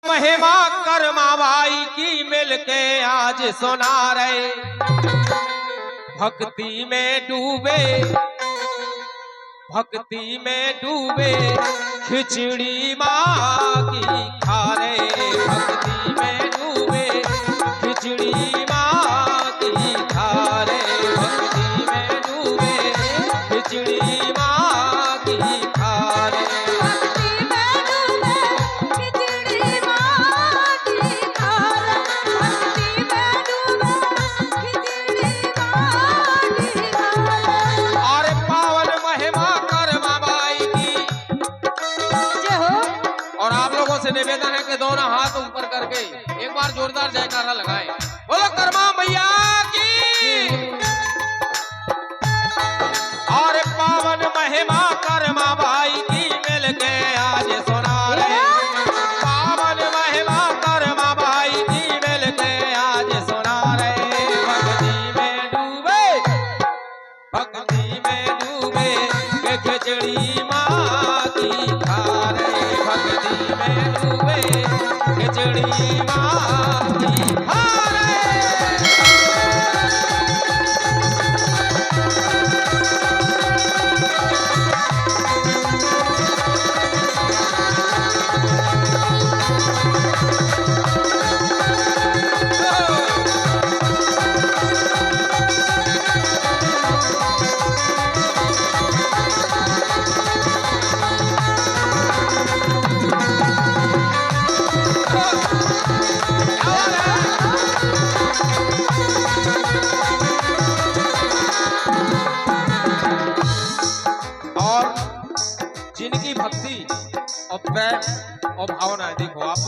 महिमा कर्मा भाई की मिलके आज सुना रहे, भक्ति में डूबे, भक्ति में डूबे, खिचड़ी माँ की खा रहे, भक्ति में डूबे, खिचड़ी माँ की खा रहे, भक्ति में डूबे, खिचड़ी माँ की खा रहे। निवेदन है कि दोनों हाथ ऊपर करके एक बार जोरदार जयकारा लगाएं। बोलो कर्मा मैया की। और पावन महिमा कर्मा भाई की मिलके आज सुना रहे, पावन महिमा कर्मा भाई की मिलके आज सुना रहे, भक्ति में डूबे, भक्ति में डूबे, के खिचड़ी माँ की खा रहे, भक्ति में डूबे, खिचड़ी माँ की खा रहे। जिनकी भक्ति और प्रेम और भावना है, देखो आप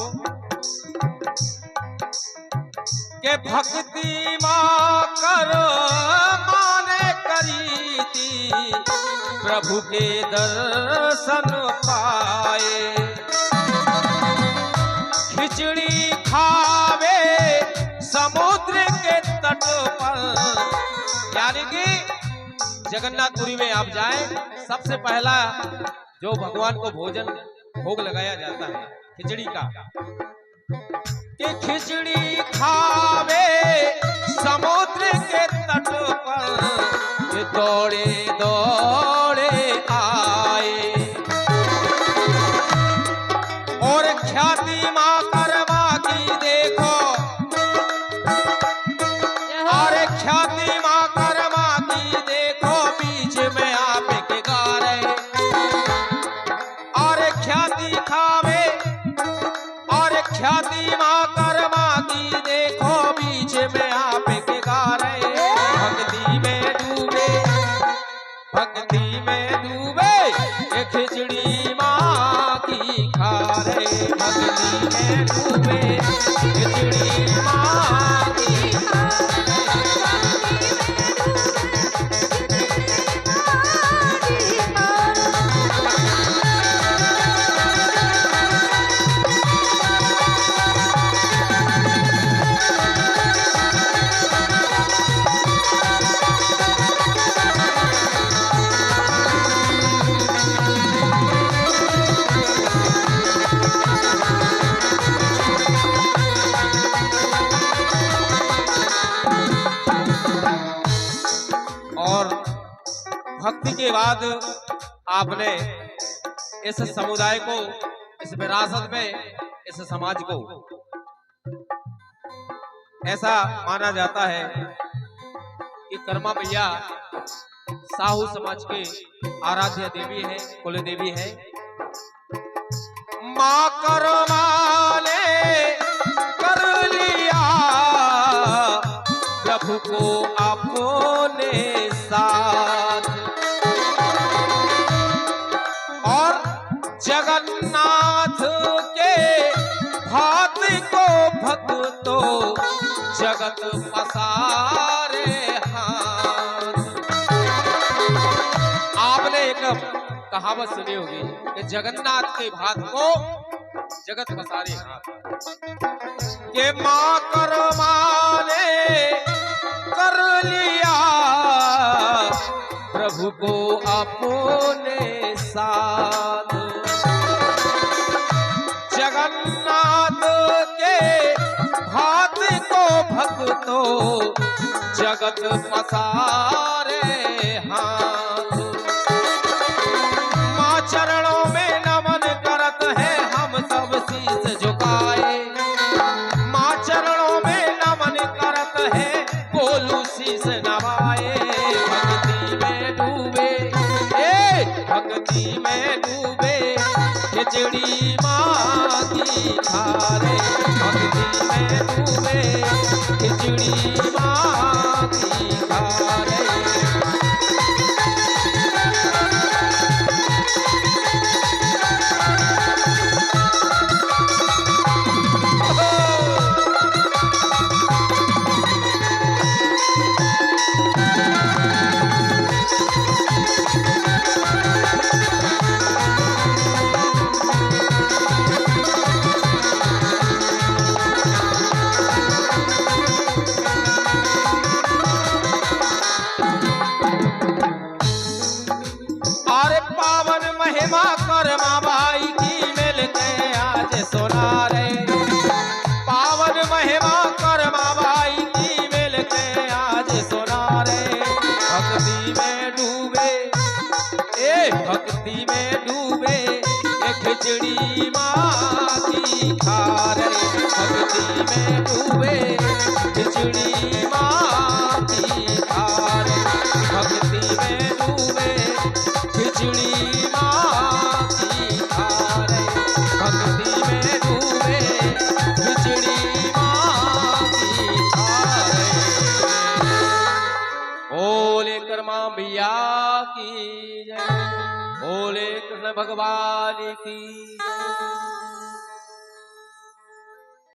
के भक्ति माँ करो माने करी थी, प्रभु के दर्शन पाए, खिचड़ी खावे समुद्र के तट पर, यानी कि जगन्नाथपुरी में आप जाएं, सबसे पहला जो भगवान को भोजन भोग लगाया जाता है खिचड़ी का, कि खिचड़ी खावे समुद्र के तट पर, दौड़े दौड़े आए, और ख्याति माँ कर्मा की देखो, और ख्याति माँ कर्मा की देखो, बीच में आप के गा रहे, और ख्याति खावे, और ख्याति माँ कर्मा की देखो, बीच में आप के गा रहे, भक्ति में डूबे, भक्ति में डूबे, ये खिचड़ी माँ की खा रहे, भक्ति में डूबे, खिचड़ी माँ की खा रहे। भक्ति के बाद आपने इस समुदाय को, इस विरासत में, इस समाज को, ऐसा माना जाता है कि कर्मा मैया साहू समाज के आराध्य देवी है, कुल देवी है। माँ कर्मा ने कर लिया प्रभु को अपने साथ, और जगन्नाथ के भात को भक्तों जगत पसारे हाथ। आपने एक कहावत सुनी होगी कि जगन्नाथ के भात को जगत पसारे हाथ, के माँ कर्मा ने कर लिया प्रभु को अपने साथ, जगन्नाथ भक्तो जगत पसारे हाथ। माँ चरणों में नमन करत है हम सब शीस झुकाए। माँ चरणों में नमन करत है गोलू शीस नवाए। भक्ति में डूबे भक्ति में डूबे खिचड़ी माँ की खारे। भक्ति में डूबे खिचड़ी माँ की खारे। महिमा कर्मा बाई की मिलके आज सुना रे। पावन महिमा कर्मा बाई की मिलके आज सुना रे। भक्ति में डूबे भक्ति में डूबे खिचड़ी माँ की खा रे। भक्ति में डूबे खिचड़ी माँ की खा रे। भक्ति में डूबे खिचड़ी माँ की खा रे। भक्ति में डूबे खिचड़ी माँ की खा रे। बोले कर्मा भैया की जय। बोले कृष्ण भगवान की जय।